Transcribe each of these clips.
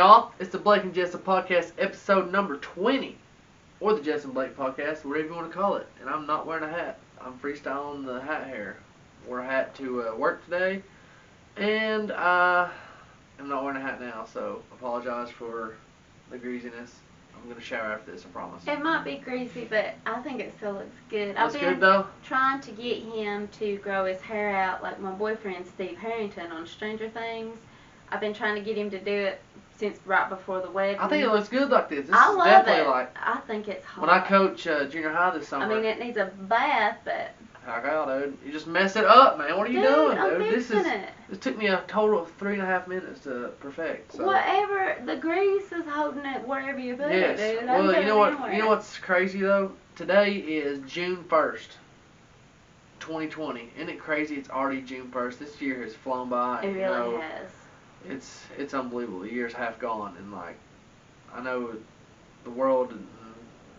y'all? It's the Blake and Jessa podcast, episode number 20. Or the Jess and Blake podcast, whatever you want to call it. And I'm not wearing a hat. I'm freestyling the hat hair. Wore a hat to work today. And I am not wearing a hat now, so apologize for the greasiness. I'm going to shower after this, I promise. It might be greasy, but I think it still looks good. Looks good, though? Trying to get him to grow his hair out like my boyfriend Steve Harrington on Stranger Things. I've been trying to get him to do it since right before the wedding. I think it looks good like this. I love it. Like, I think it's hot. when I coach junior high this summer. I mean, it needs a bath, but... Heck out, dude. You just mess it up, man. What are you doing, I'm dude? This took me a total of 3.5 minutes to perfect. So. Whatever, the grease is holding it wherever you put it, dude. Well, you know what? You know what's crazy though? Today is June 1st, 2020. Isn't it crazy? It's already June 1st. This year has flown by. It really has. It's unbelievable. The year's half gone, and like, I know the world and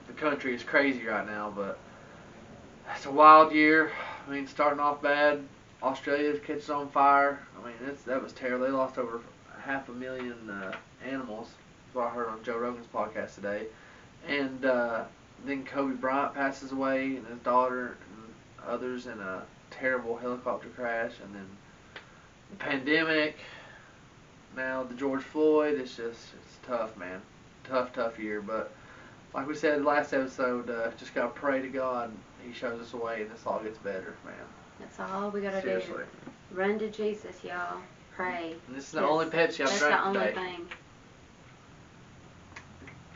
the country is crazy right now, but. It's a wild year. I mean, starting off bad. Australia catches on fire. I mean, that was terrible. They lost over 500,000 animals. That's what I heard on Joe Rogan's podcast today. And then Kobe Bryant passes away, and his daughter and others in a terrible helicopter crash. And then the pandemic. Now the George Floyd. It's tough, man. Tough year. But like we said last episode, just gotta pray to God. He shows us a way, and this all gets better, man. That's all we gotta Seriously. do. Run to Jesus, y'all. Pray. And this is the only Pepsi I've drank today. That's the only thing.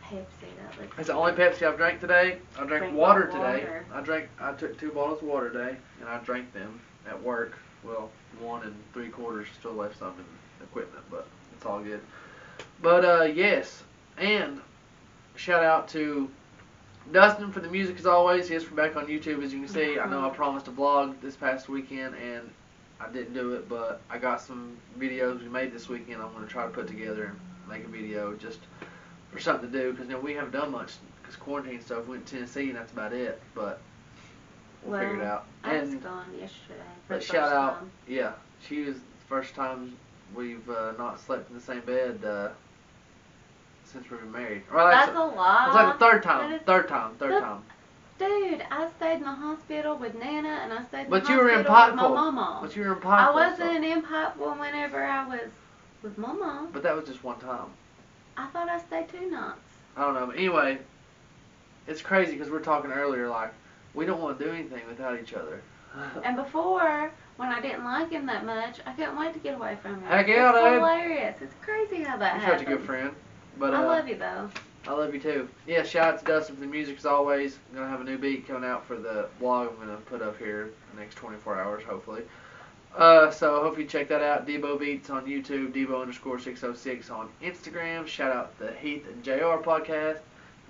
Pepsi, that looks It's the only Pepsi I've drank today. I drank water today. I took 2 bottles of water today, and I drank them at work. Well, 1 3/4 still left some in equipment, but it's all good. But yes, and shout out to Dustin for the music as always. He's back on YouTube, as you can see. I know I promised a vlog this past weekend, and I didn't do it, but I got some videos we made this weekend I'm going to try to put together and make a video just for something to do, because we haven't done much because quarantine stuff. Went to Tennessee, and that's about it, but we'll figure it out. I was gone yesterday. But shout out, yeah, she was the first time we've not slept in the same bed since we've been married. That's a lot. It's like the third time. Dude, I stayed in the hospital with Nana, and I stayed in the hospital with my mama. But you were in Pikeville. I wasn't in Pikeville whenever I was with Mama. But that was just one time. I thought I stayed 2 nights. I don't know. But anyway, it's crazy because we were talking earlier, like, we don't want to do anything without each other. And before, when I didn't like him that much, I couldn't wait to get away from him. Heck yeah, dude. It's hilarious. It's crazy how that happens. You're such a good friend. But, I love you, though. I love you, too. Yeah, shout out to Dustin for the music, as always. I'm going to have a new beat coming out for the vlog I'm going to put up here in the next 24 hours, hopefully. So I hope you check that out. Debo Beats on YouTube, Debo_606 on Instagram. Shout out the Heath and JR podcast.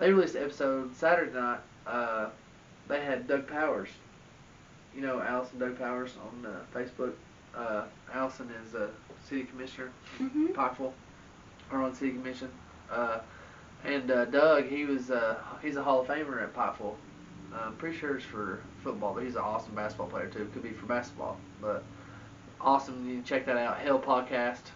They released an episode Saturday night. They had Doug Powers. You know Allison Doug Powers on Facebook. Allison is a city commissioner, Pikeville, or on city commission. And Doug, he's a Hall of Famer at Pikeville. I'm pretty sure it's for football, but he's an awesome basketball player too. Could be for basketball, but awesome. You can check that out. Hale Podcast.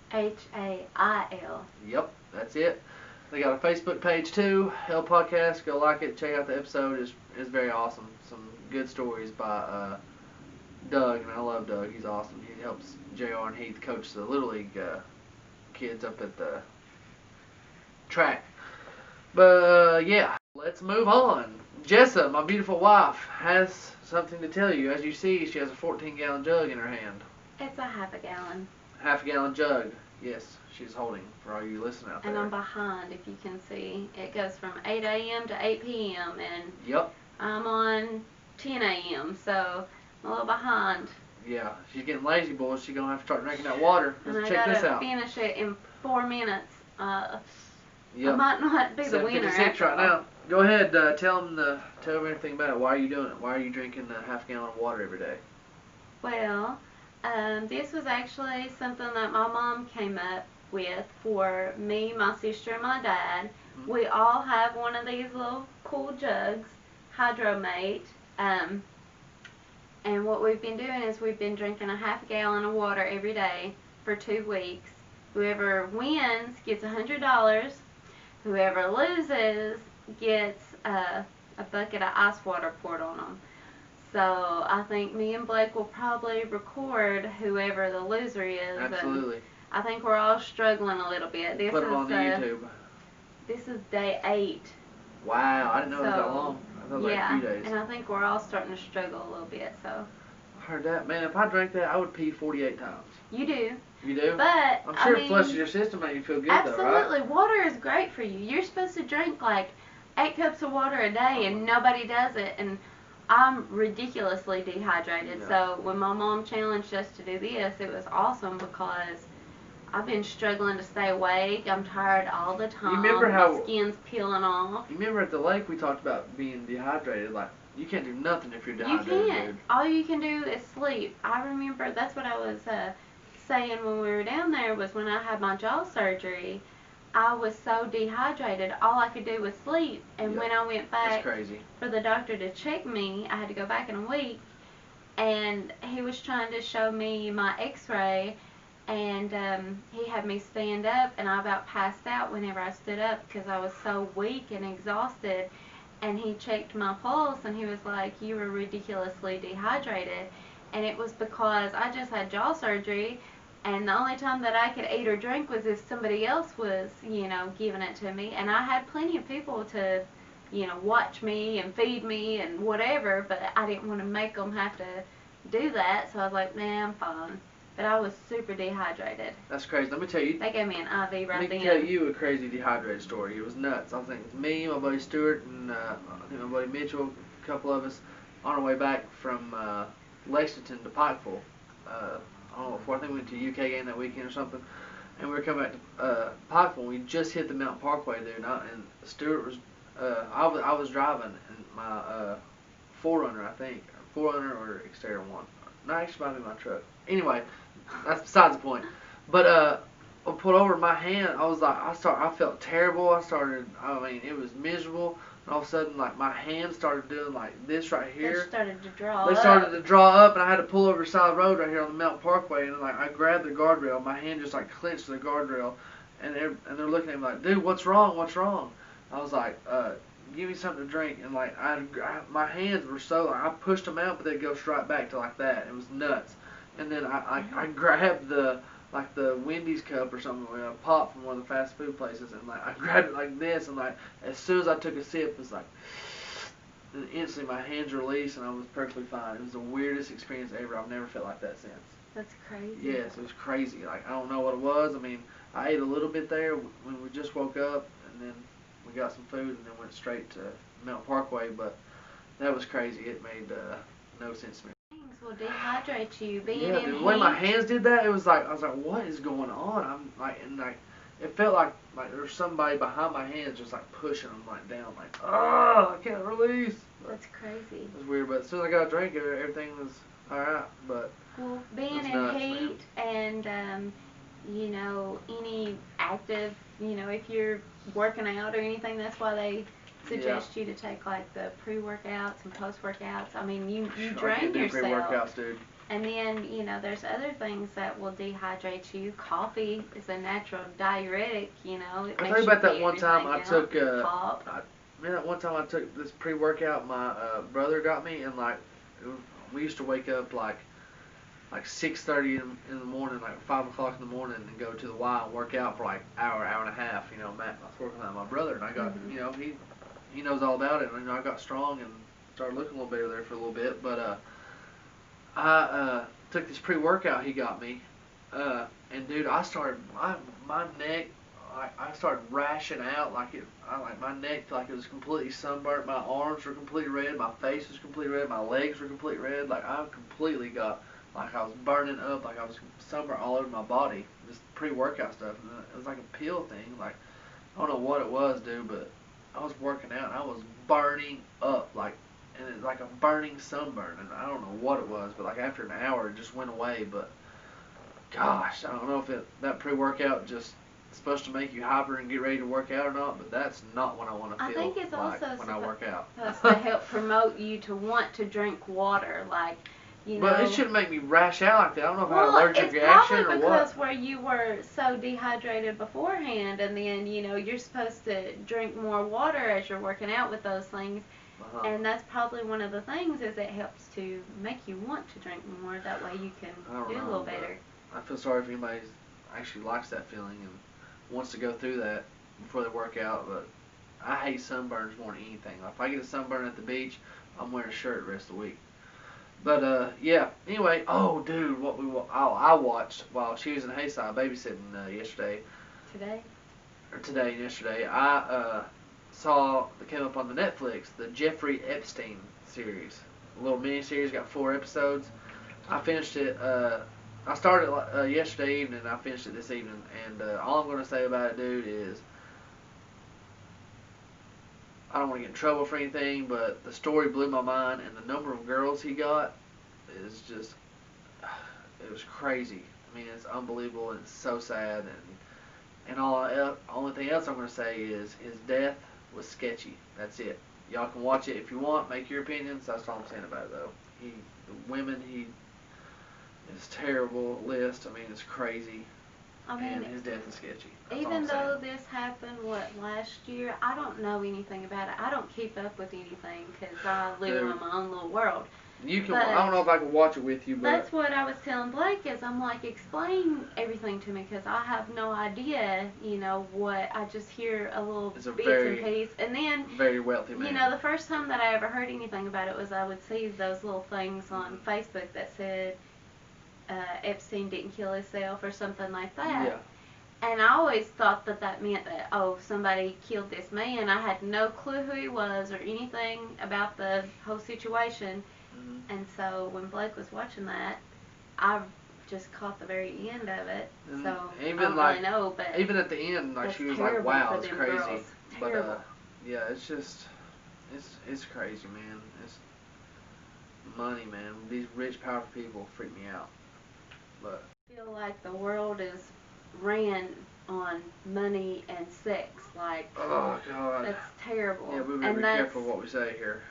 HAIL. Yep, that's it. They got a Facebook page too, Hale Podcast. Go like it. Check out the episode. It's very awesome. Some good stories by Doug, and I love Doug. He's awesome. He helps JR and Heath coach the Little League kids up at the track. But yeah, let's move on. Jessa, my beautiful wife, has something to tell you. As you see, she has a 14-gallon jug in her hand. It's a half a gallon. Half-a-gallon jug. Yes, she's holding for all you listening out there. And I'm behind, if you can see. It goes from 8 a.m. to 8 p.m. and yep. I'm on 10 a.m. so I'm a little behind. Yeah, she's getting lazy, boys. She's going to have to start drinking that water. Let's check this out. And I got to finish it in 4 minutes. Yep. I might not be the winner after right now. Go ahead, tell them everything about it. Why are you doing it? Why are you drinking a half-gallon of water every day? Well, this was actually something that my mom came up with for me, my sister, and my dad. Mm-hmm. We all have one of these little cool jugs, Hydromate. And what we've been doing is we've been drinking a half gallon of water every day for 2 weeks. Whoever wins gets $100. Whoever loses gets a bucket of ice water poured on them. So I think me and Blake will probably record whoever the loser is. Absolutely. And I think we're all struggling a little bit. Put them on YouTube. This is day 8. Wow, I didn't know it was that long. I thought it was like a few days. And I think we're all starting to struggle a little bit. So. I heard that. Man, if I drank that, I would pee 48 times. You do. You do? But I'm sure it flushes your system and you feel good absolutely. though, right? Absolutely. Water is great for you. You're supposed to drink like 8 cups of water a day and nobody does it. And I'm ridiculously dehydrated. Yeah. So when my mom challenged us to do this, it was awesome because I've been struggling to stay awake. I'm tired all the time. You remember how my skin's peeling off. You remember at the lake we talked about being dehydrated? Like, you can't do nothing if you're dehydrated. You can't. Dude. All you can do is sleep. I remember that's what I was saying when we were down there was when I had my jaw surgery. I was so dehydrated, all I could do was sleep. And when I went back for the doctor to check me, I had to go back in a week, and he was trying to show me my x-ray, and he had me stand up, and I about passed out whenever I stood up because I was so weak and exhausted. And he checked my pulse, and he was like, you were ridiculously dehydrated. And it was because I just had jaw surgery, and the only time that I could eat or drink was if somebody else was, giving it to me. And I had plenty of people to, watch me and feed me and whatever, but I didn't want to make them have to do that. So I was like, nah, I'm fine. But I was super dehydrated. That's crazy. Let me tell you. They gave me an IV right then. Let me tell you a crazy dehydrated story. It was nuts. I think it was me, my buddy Stuart, and I think my buddy Mitchell, a couple of us, on our way back from Lexington to Pikeville. I don't know, before I think we went to a UK game that weekend or something, and we were coming back to Pikeville, and we just hit the Mountain Parkway there, and Stuart was, I was driving, and my 4Runner, I think, 4Runner or Exterior 1, no, actually might be my truck. Anyway, that's besides the point. But I pulled over my hand. I was like, I felt terrible. I mean, it was miserable. And all of a sudden, like, my hand started doing like this right here. They started to draw up, and I had to pull over the side of the road right here on the Mountain Parkway. And like, I grabbed the guardrail. My hand just like clenched the guardrail, and they're looking at me like, dude, what's wrong? What's wrong? I was like, give me something to drink. And like, my hands were so like, I pushed them out, but they'd go straight back to like that. It was nuts. And then I grabbed the Wendy's cup or something, a pop from one of the fast food places, and like I grabbed it like this, and like as soon as I took a sip, it was like, and instantly my hands released, and I was perfectly fine. It was the weirdest experience ever. I've never felt like that since. That's crazy. Yes, it was crazy. Like, I don't know what it was. I mean, I ate a little bit there when we just woke up, and then we got some food, and then went straight to Mountain Parkway. But that was crazy. It made no sense to me. Will dehydrate you. Being in the way my hands did that, it was like, I was like, what is going on? I'm like, and like, it felt like there was somebody behind my hands just like pushing them like down, like, oh, I can't release. That's crazy. It was weird, but as soon as I got a drink, everything was alright. But well, being in heat and any active, if you're working out or anything, that's why they suggest you to take like the pre-workouts and post-workouts. I mean, you drain yourself. Pre-workouts, dude. And then, there's other things that will dehydrate you. Coffee is a natural diuretic, It I makes tell you about that one time I took, that one time I took this pre-workout my brother got me, and like, we used to wake up like 6:30 in the morning, like 5 o'clock in the morning, and go to the Y and work out for like hour and a half. Matt, I was working with my brother, and I got, he knows all about it, and I got strong and started looking a little better there for a little bit. But I took this pre-workout he got me, and dude, I started my neck, I started rashing out like my neck felt like it was completely sunburnt. My arms were completely red, my face was completely red, my legs were completely red. Like I completely got like I was burning up, like I was sunburnt all over my body. This pre-workout stuff, and it was like a pill thing. Like I don't know what it was, dude, but I was working out and I was burning up, like, and it's like a burning sunburn, and I don't know what it was, but like after an hour it just went away. But gosh, I don't know if that pre-workout just supposed to make you hyper and get ready to work out or not, but that's not what I want to feel I think it's like also when I work out. supposed to help promote you to want to drink water, like You But know, it shouldn't make me rash out like that. I don't know if I had well, allergic it's reaction probably or because what. where you were so dehydrated beforehand, and then you're supposed to drink more water as you're working out with those things, Uh-huh. and that's probably one of the things is it helps to make you want to drink more. That way you can I don't do a know, little better. I feel sorry if anybody actually likes that feeling and wants to go through that before they work out. But I hate sunburns more than anything. Like, if I get a sunburn at the beach, I'm wearing a shirt the rest of the week. But yeah. Anyway, oh dude, I watched while she was in Hayside babysitting yesterday Today? or today and yesterday. I saw that came up on the Netflix, the Jeffrey Epstein series, a little mini series, got 4 episodes. I finished it. I started yesterday evening. I finished it this evening, and all I'm gonna say about it, dude, is I don't want to get in trouble for anything, but the story blew my mind, and the number of girls he got is just, it was crazy. I mean, it's unbelievable, and it's so sad, and only thing else I'm gonna say is his death was sketchy. That's it. Y'all can watch it if you want. Make your opinions. That's all I'm saying about it, though. The women he It's a terrible list. I mean, it's crazy. I mean, and his death is sketchy. That's all even I'm though saying. this happened, last year, I don't know anything about it. I don't keep up with anything because I live Dude. in my own little world. You can. But I don't know if I can watch it with you, but that's what I was telling Blake is I'm like, explain everything to me because I have no idea, what. I just hear a little it's a bits very, and pieces. And then, very wealthy man. the first time that I ever heard anything about it was I would see those little things on Facebook that said Epstein didn't kill himself or something like that. Yeah. And I always thought that that meant that, oh, somebody killed this man. I had no clue who he was or anything about the whole situation. Mm-hmm. And so when Blake was watching that, I just caught the very end of it. And so even I don't like, really know, but even at the end, like that's she was like, terrible "Wow, for it's them crazy." girls. But Terrible. yeah, it's just, it's crazy, man. It's money, man. These rich, powerful people freak me out. But I feel like the world is ran on money and sex. Like, oh god, that's terrible. yeah, we better and be that's, careful what we say here.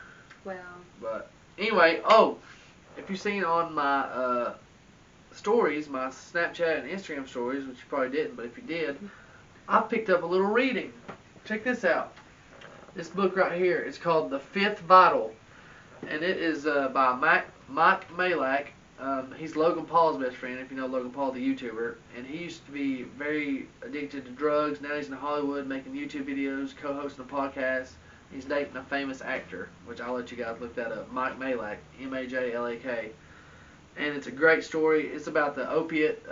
well, But anyway, if you've seen on my stories, my Snapchat and Instagram stories, which you probably didn't, but if you did, I picked up a little reading. Check this out. This book right here. It's called The Fifth Vital, and it is by Mike Malak. He's Logan Paul's best friend, if you know Logan Paul, the YouTuber. And he used to be very addicted to drugs. Now he's in Hollywood making YouTube videos, co-hosting a podcast. He's dating a famous actor, which I'll let you guys look that up. Mike Malak, Majlak. And it's a great story. It's about the opiate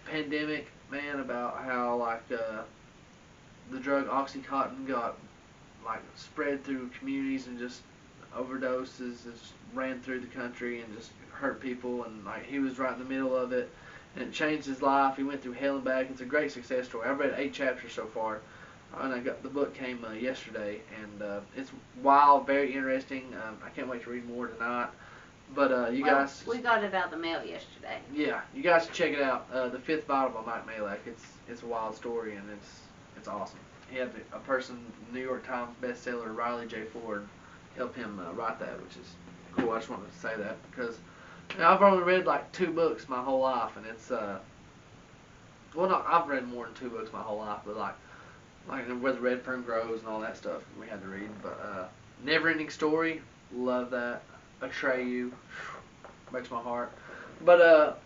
pandemic, man, about how the drug OxyContin got spread through communities and just overdoses just ran through the country and just hurt people, and he was right in the middle of it, and it changed his life. He went through hell and back. It's a great success story. I've read 8 chapters so far, and the book came yesterday, and it's wild, very interesting. I can't wait to read more tonight. But you guys, we got it out of the mail yesterday. yeah, you guys should check it out. The Fifth Vital by Mike Malak. It's a wild story, and it's awesome. He had a person, New York Times bestseller, Riley J. Ford, help him write that, which is cool. I just wanted to say that because I've only read 2 books my whole life, and it's well, no, I've read more than 2 books my whole life, but Where the Red Fern Grows and all that stuff we had to read. But Never Ending Story, love that. Atreyu, breaks my heart. But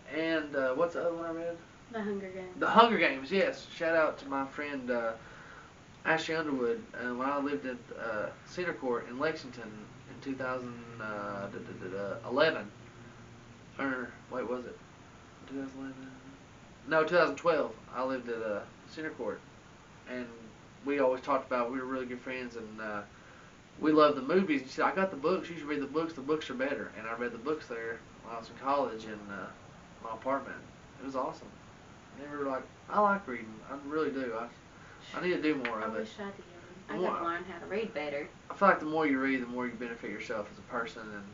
what's the other one I read? The Hunger Games. The Hunger Games, yes. Shout out to my friend Ashley Underwood. When I lived at Cedar Court in Lexington in 2011, or wait, was it 2011? No, 2012. I lived at Cedar Court, and we always talked about we were really good friends, and we loved the movies. She said, "I got the books. You should read the books. The books are better." And I read the books there when I was in college in my apartment. It was awesome. I like reading. I really do. I need to do more I of it. wish I did. I could learn how to read better. I feel like the more you read, the more you benefit yourself as a person, and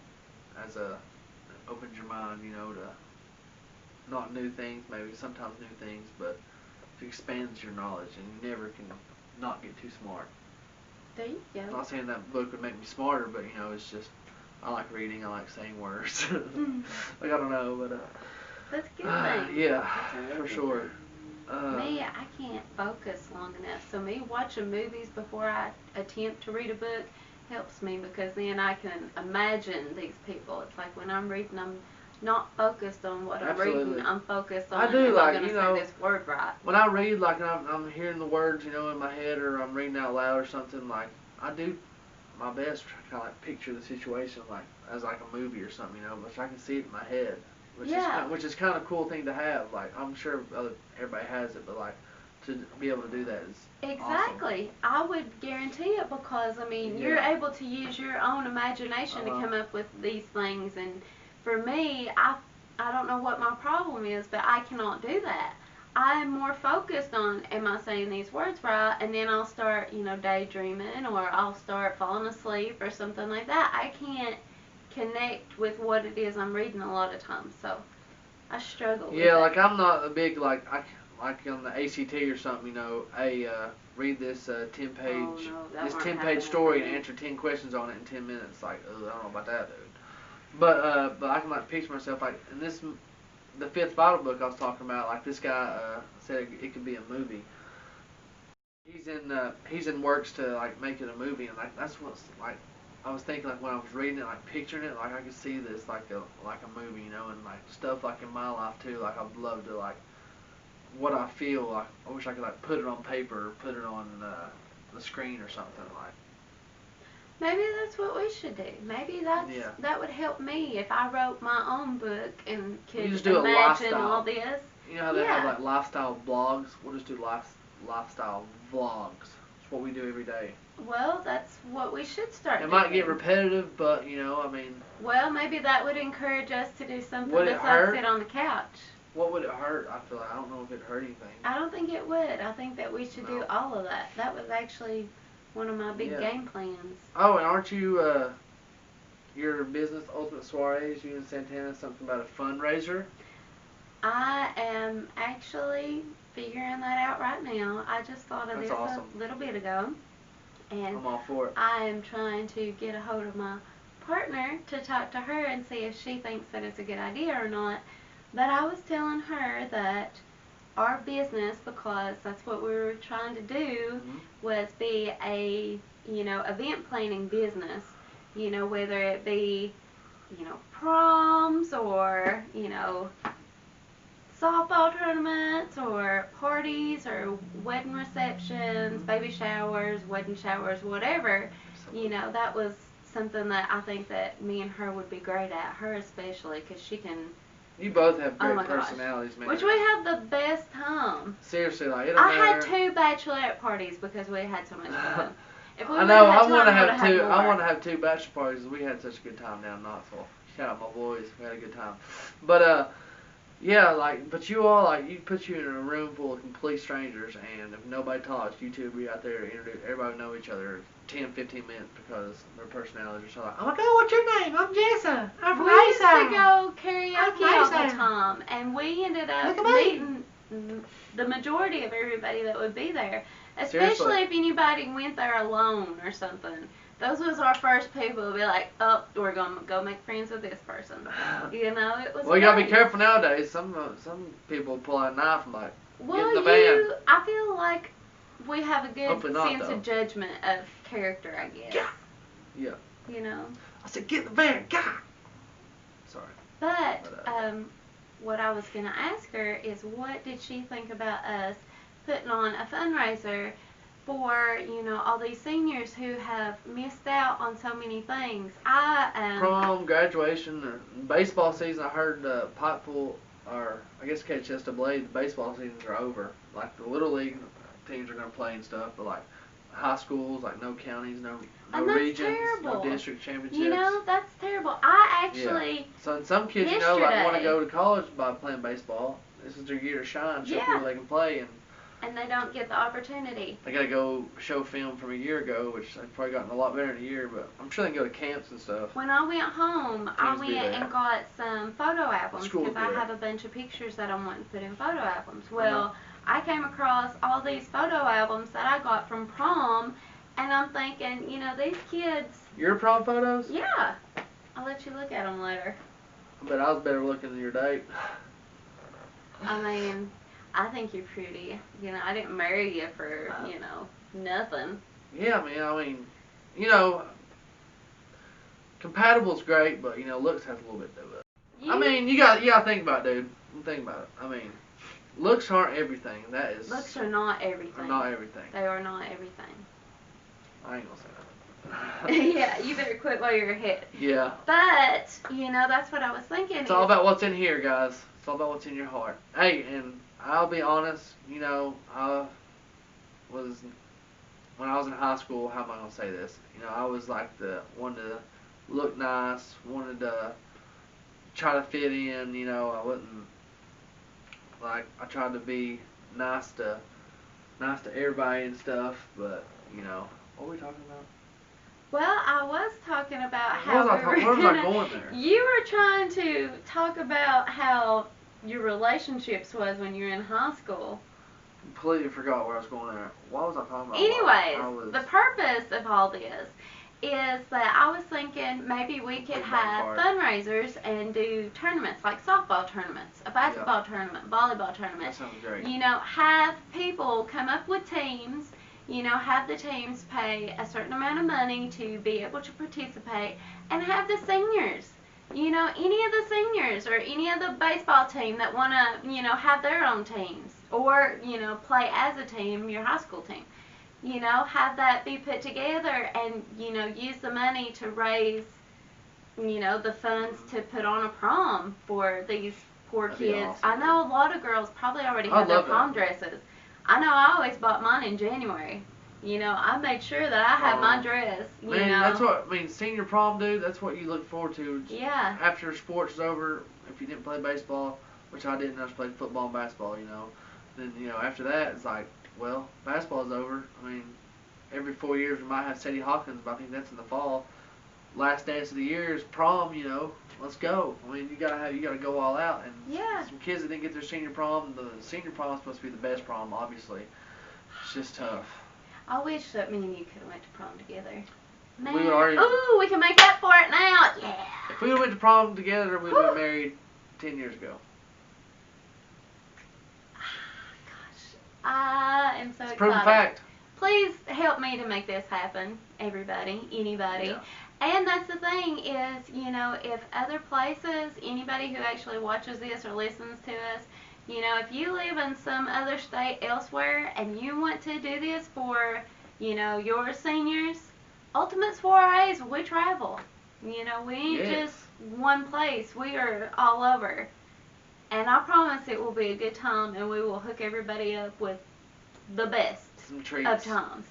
as it opens your mind, to not new things, maybe sometimes new things, but it expands your knowledge, and you never can not get too smart. There you go. I'm not saying that book would make me smarter, but it's just I like reading. I like saying words. Like I don't know, but That's a good thing. yeah, That's a really for good sure. thing. Me, I can't focus long enough. So me watching movies before I attempt to read a book helps me because then I can imagine these people. It's like when I'm reading, I'm not focused on what I'm Absolutely. reading. I'm focused on I do, am like, I going you to know, say this word right. when I read, like, and I'm hearing the words, you know, in my head, or I'm reading out loud or something, like, I do my best to kind of like picture the situation, like, as like a movie or something, you know, which I can see it in my head, Yeah. which is kind of a cool thing to have. Like, I'm sure everybody has it, but like, to be able to do that is Exactly. awesome. I would guarantee it because I mean Yeah. you're able to use your own imagination to come up with these things, and for me, I don't know what my problem is, but I cannot do that. I'm more focused on am I saying these words right, and then I'll start daydreaming, or I'll start falling asleep or something like that. I can't connect with what it is I'm reading a lot of times, so I struggle with Yeah, it. like I'm not a big like on the ACT or something, you know, read this 10-page Oh, no, that this won't 10-page happen story for and me. answer 10 questions on it in 10 minutes. Like, ugh, I don't know about that, dude. But I can like picture myself like in the fifth Bible book I was talking about. Like this guy said it could be a movie. He's in works to like make it a movie, and like that's what's like. I was thinking like when I was reading it, like picturing it, like I could see this like a movie, you know, and like stuff like in my life too. Like I'd love to like what I feel. Like I wish I could like put it on paper, or put it on the screen or something. Like Maybe that's what we should do. Maybe yeah, that would help me if I wrote my own book and you could just do a imagine lifestyle. all this. You know how they have Yeah. like lifestyle blogs? We'll just do lifestyle vlogs. It's what we do every day. Well, that's what we should start It doing. might get repetitive, but you know, I mean, Well, maybe that would encourage us to do something would it besides hurt? sit on the couch. What would it hurt? I feel like I don't know if it hurt anything. I don't think it would. I think that we should do No. all of that. That was actually one of my big Yeah. game plans. Oh, and aren't you your business Ultimate Soirees? You and Santana something about a fundraiser? I am actually figuring that out right now. I just thought of That's this awesome. a little bit ago. And I'm all for it. I am trying to get a hold of my partner to talk to her and see if she thinks that it's a good idea or not. But I was telling her that our business, because that's what we were trying to do, was be a event planning business. Whether it be proms or softball tournaments or parties or wedding receptions, baby showers, wedding showers, whatever. That was something that I think that me and her would be great at. Her especially, because she can. You both have Oh great my gosh. personalities, man. Which we have the best time. Seriously, like it don't I had matter. 2 bachelorette parties because we had so much fun. If we I know. would've had I time, want to we would've have had two. I more. want to have 2 bachelor parties. We had such a good time down in Knoxville. Shout out my boys. We had a good time. But yeah, like, but you all, like, you put you in a room full of complete strangers, and if nobody talks, you two be out there, everybody know each other 10, 15 minutes because their personalities are so like, oh my God, what's your name? I'm Jessa. I'm from We used to Mesa. go karaoke all the Mesa. time, and we ended up Look at me. meeting the majority of everybody that would be there. Especially Seriously. if anybody went there alone or something. Those was our first people to be like, oh, we're going to go make friends with this person. It was Well, you gotta be great. careful nowadays. Some people pull out a knife and like Well, get in the van. I feel like we have a good Hopefully not, sense though. of judgment of character, I guess. Yeah. I said, get in the van. God. Sorry. But what I was going to ask her is what did she think about us putting on a fundraiser for, all these seniors who have missed out on so many things. Prom, graduation, or baseball season. I heard Pikeville, or I guess Chester Blade, the baseball seasons are over. Like the little league teams are gonna play and stuff, but like high schools, like no counties, no and that's regions, terrible. no district championships. That's terrible. I actually So and some kids, like want to go to college by playing baseball. This is their year to shine, show people they can play, and they don't get the opportunity. they gotta go show film from a year ago, which they've probably gotten a lot better in a year, but I'm sure they can go to camps and stuff. When I went home, I Teams went do that. and got some photo albums Schools because I do that. have a bunch of pictures that I'm wanting to put in photo albums. Well, I came across all these photo albums that I got from prom, and I'm thinking, these kids. Your prom photos? Yeah. I'll let you look at them later. But I was better looking than your date. I mean, I think you're pretty. You know, I didn't marry you for, nothing. Yeah, man. I mean, you know, compatible's great, but looks has a little bit to it. I mean, you got to think about it, dude. Think about it. I mean, looks aren't everything. That is. Looks are not everything. Are not everything. They are not everything. I ain't gonna say that. Yeah, you better quit while you're ahead. Yeah. But, that's what I was thinking. It's all about what's in here, guys. It's all about what's in your heart. Hey, and I'll be honest, I was, when I was in high school, how am I going to say this? I was like wanted to look nice, wanted to try to fit in, I wasn't, like, I tried to be nice to everybody and stuff, but, what were we talking about? Well, I was talking about how where was I going there? You were trying to talk about how your relationships was when you were in high school. Completely forgot where I was going there. What was I talking about? Anyways, the purpose of all this is that I was thinking maybe we could have fundraisers and do tournaments, like softball tournaments, a basketball tournament, volleyball tournament. That sounds great. Have people come up with teams. Have the teams pay a certain amount of money to be able to participate, and have the seniors, any of the seniors or any of the baseball team that want to, have their own teams, or, play as a team, your high school team, have that be put together and, use the money to raise, the funds to put on a prom for these poor kids. Awesome. I know a lot of girls probably already have their prom dresses. I know I always bought mine in January. I made sure that I had my dress. That's what senior prom, dude. That's what you look forward to. Yeah. After sports is over, if you didn't play baseball, which I didn't, I just played football and basketball. Then after that it's like, well, basketball's over. Every 4 years we might have Sadie Hawkins, but I think that's in the fall. Last dance of the year is prom. Let's go. You gotta go all out. And some kids that didn't get their senior prom, the senior prom is supposed to be the best prom, obviously. It's just tough. I wish that me and you could have went to prom together. Man. Ooh, we can make up for it now. Yeah. If we went to prom together, we would have been married 10 years ago. Gosh, I am so excited. Proven fact. Please help me to make this happen, everybody, anybody. Yeah. And that's the thing is, if other places, anybody who actually watches this or listens to us, if you live in some other state elsewhere and you want to do this for, your seniors, Ultimate Soirees, we travel. We ain't just one place. We are all over. And I promise it will be a good time, and we will hook everybody up with the best of times.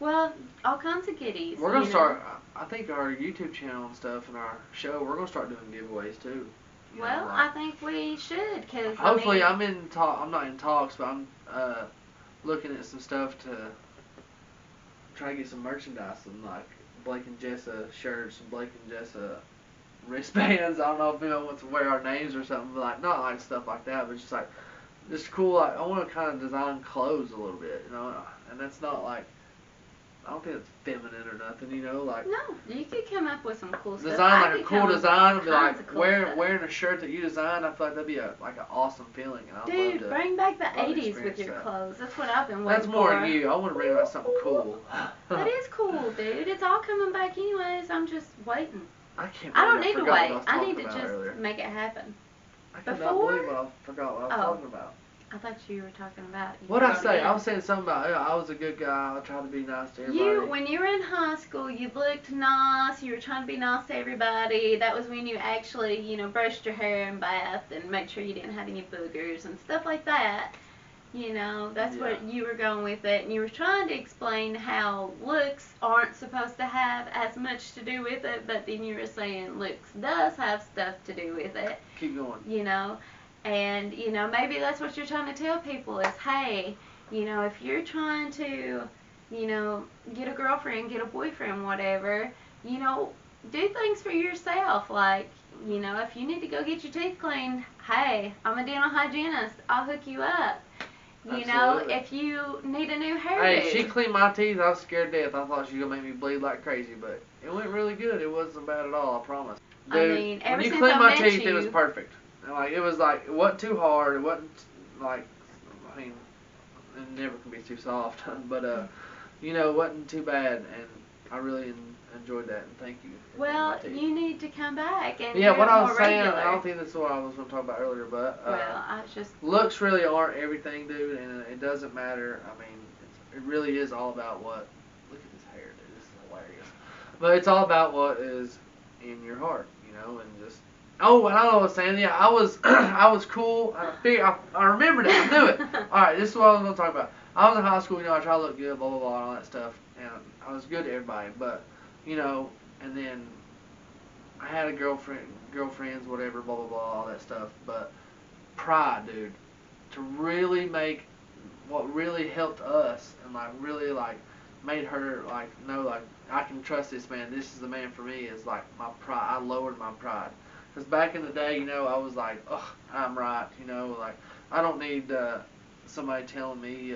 Well, all kinds of goodies. We're going to start, I think our YouTube channel and stuff and our show, we're going to start doing giveaways too. Well, I think we should, because hopefully I'm not in talks, but I'm looking at some stuff to try to get some merchandise, and like Blake and Jessa shirts and Blake and Jessa wristbands. I don't know if anyone wants to wear our names or something, but like not like stuff like that, but just cool. Like I want to kind of design clothes a little bit, and that's not like, I don't think it's feminine or nothing, like. No, you could come up with some cool stuff. Design like a cool design and be like wearing a shirt that you designed. I feel like that'd be an awesome feeling. And Dude, bring back the '80s with your clothes. That's what I've been waiting for. That's more you. I want to bring back something cool. That is cool, dude. It's all coming back anyways. I'm just waiting. I can't. I don't need to wait. I need to just make it happen. I cannot believe I forgot what I was talking about. I thought you were talking about. What'd I say? I was saying something about, I was a good guy. I tried to be nice to everybody. When you were in high school, you looked nice. You were trying to be nice to everybody. That was when you actually, brushed your hair and bathed and made sure you didn't have any boogers and stuff like that. That's what you were going with it. And you were trying to explain how looks aren't supposed to have as much to do with it, but then you were saying looks does have stuff to do with it. Keep going. And, maybe that's what you're trying to tell people is, hey, if you're trying to, get a girlfriend, get a boyfriend, whatever, do things for yourself. Like, if you need to go get your teeth cleaned, hey, I'm a dental hygienist. I'll hook you up. Absolutely. If you need a new hairdo. Hey, she cleaned my teeth. I was scared to death. I thought she was going to make me bleed like crazy, but it went really good. It wasn't bad at all, I promise. Dude, I mean, ever when you since cleaned I my met teeth, you, it was perfect. And, like, it was like, it wasn't too hard. It wasn't like, I mean, it never can be too soft. But, you know, it wasn't too bad. And I really enjoyed that. And thank you. For cleaning well, my teeth. you need to come back and Yeah, do what it I more was saying, regular. I don't think that's what I was going to talk about earlier, but Well, I just looks really aren't everything, dude, and it doesn't matter. I mean, it really is all about what. Look at this hair, dude. This is hilarious. But it's all about what is in your heart, you know, and just. Oh, and I know what I was saying. Yeah, I was I was cool. I remembered it. I knew it. All right, this is what I was going to talk about. I was in high school, you know. I tried to look good, blah blah blah, and all that stuff, and I was good to everybody, but you know, and then I had a girlfriends, whatever, blah blah blah, all that stuff. But pride, dude, to really make what really helped us and like really like made her like know like I can trust this man. This is the man for me. Is like my pride. I lowered my pride because back in the day, you know, I was like, oh, I'm right. You know, like I don't need somebody telling me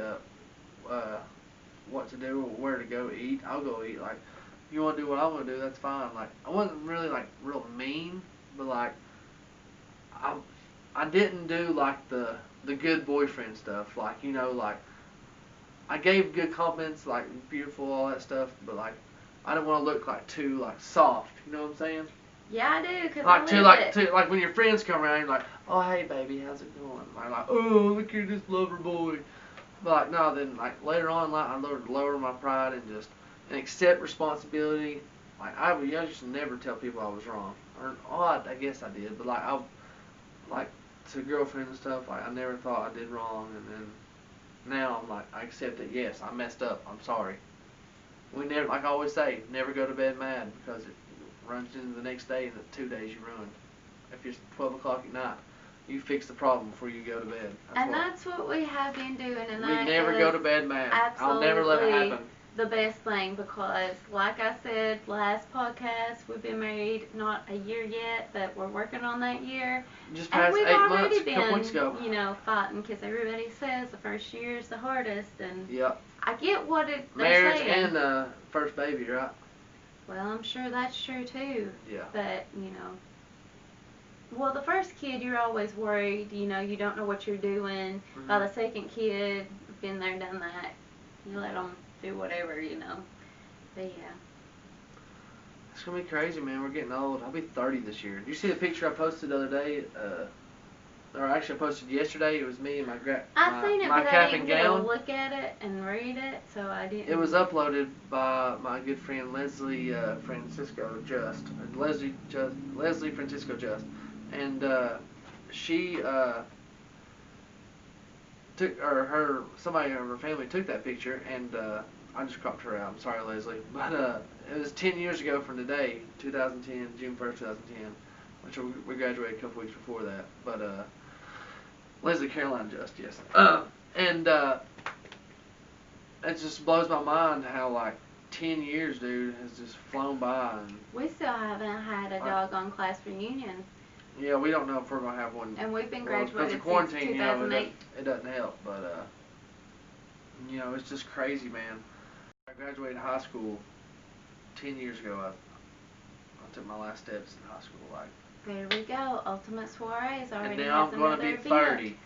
what to do or where to go eat. I'll go eat. Like you want to do what I want to do, that's fine. Like I wasn't really like real mean, but like I I didn't do like the good boyfriend stuff. Like you know, like I gave good compliments, like beautiful, all that stuff. But like I didn't want to look like too like soft. You know what I'm saying? yeah, I do because Like I too live like it. too like when your friends come around, you're like, oh hey baby, how's it going? Like oh look at this lover boy. But like no, then like later on, like I lower my pride and just and accept responsibility. Like I used to never tell people I was wrong, or oh I guess I did, but like I like to girlfriend and stuff. Like I never thought I did wrong, and then now I'm like I accept it. Yes, I messed up. I'm sorry. We never, like I always say, never go to bed mad because it runs into the next day and the 2 days you ruined. If it's 12 o'clock at night, you fix the problem before you go to bed. That's what we have been doing, and We that never is go to bed mad. I'll never let it absolutely happen. the best thing because, like I said last podcast, we've been married not a year yet, but we're working on that year. Just And past we've 8 already months, a been, couple weeks ago. you know, fighting because everybody says the first year is the hardest, and Yep. I get what they're Marriage saying. and first baby, right? Well, I'm sure that's true too. Yeah. But you know, well, the first kid you're always worried. You know, you don't know what you're doing. Mm-hmm. By the second kid, been there, done that. You let them do whatever, you know. But yeah. It's gonna be crazy, man. We're getting old. I'll be 30 this year. Did you see the picture I posted the other day? Or actually, I posted yesterday. It was me and I seen it, my but cap I didn't and get to gown. look at it and read it, so I didn't. It was uploaded by my good friend Leslie Francisco Just. Leslie Francisco Just, and she took somebody in her family took that picture, and I just cropped her out. I'm sorry, Leslie, but it was 10 years ago from today, 2010, June 1st, 2010, which we graduated a couple weeks before that, but Leslie Caroline Just, yes. And it just blows my mind how like 10 years, dude, has just flown by. And We still haven't had a doggone class reunion, yeah, we don't know if we're gonna have one. and we've been Well, because graduated of quarantine, since you know, 2008. it doesn't help. But you know, it's just crazy, man. I graduated high school 10 years ago. I took my last steps in high school, like. There we go. Ultimate Soirees already And now has I'm gonna another be event. 30.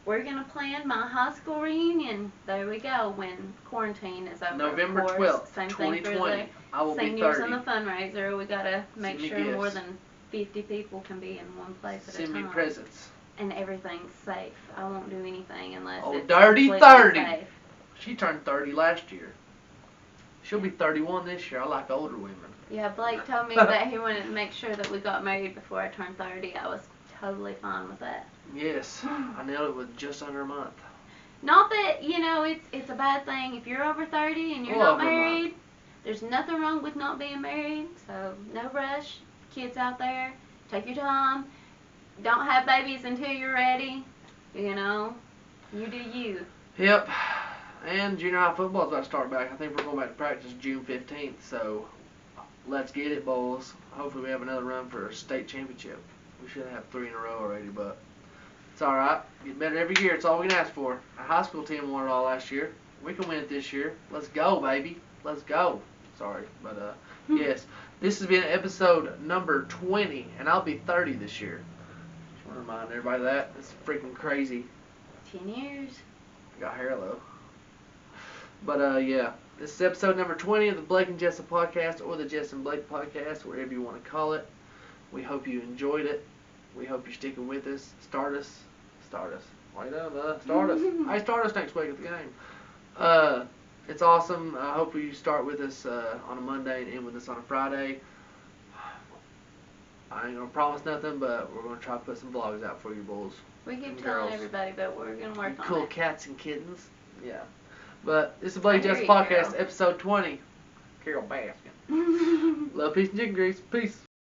We're gonna plan my high school reunion. There we go. When quarantine is over. November of course. 12th, Same thing for 2020. I will the be seniors 30. and the fundraiser. We gotta make Send me sure more gifts. than 50 people can be in one place at Send a time. me presents. And everything's safe. I won't do anything unless Oh, it's dirty completely 30. safe. She turned 30 last year. She'll be 31 this year. I like older women. Yeah, Blake told me that he wanted to make sure that we got married before I turned 30. I was totally fine with that. Yes, I nailed it with just under a month. Not that, you know, it's a bad thing. If you're over 30 and you're Well, not over a married, month. there's nothing wrong with not being married. So, no rush. Kids out there, take your time. Don't have babies until you're ready. You know, you do you. Yep. And junior high football is about to start back. I think we're going back to practice June 15th. So, let's get it, boys. Hopefully we have another run for a state championship. We should have 3 in a row already, but it's all right. Get better every year. It's all we can ask for. Our high school team won it all last year. We can win it this year. Let's go, baby. Let's go. Sorry, but yes. This has been episode number 20, and I'll be 30 this year. Just want to remind everybody of that. It's freaking crazy. 10 years. I got hair though. But yeah, this is episode number 20 of the Blake and Jessa podcast, or the Jess and Blake podcast, wherever you want to call it. We hope you enjoyed it. We hope you're sticking with us. Start us. Why you doing that? Start us. Hey, start us next week at the game. It's awesome. I hope you start with us on a Monday and end with us on a Friday. I ain't gonna promise nothing, but we're gonna try to put some vlogs out for you bulls. We keep and telling girls. everybody, but we're going to work on Cool it. cats and kittens. Yeah. But this is Blake I hear Jess you, Podcast, Carol. episode 20. Carol Baskin. Love, peace, and chicken grease. Peace.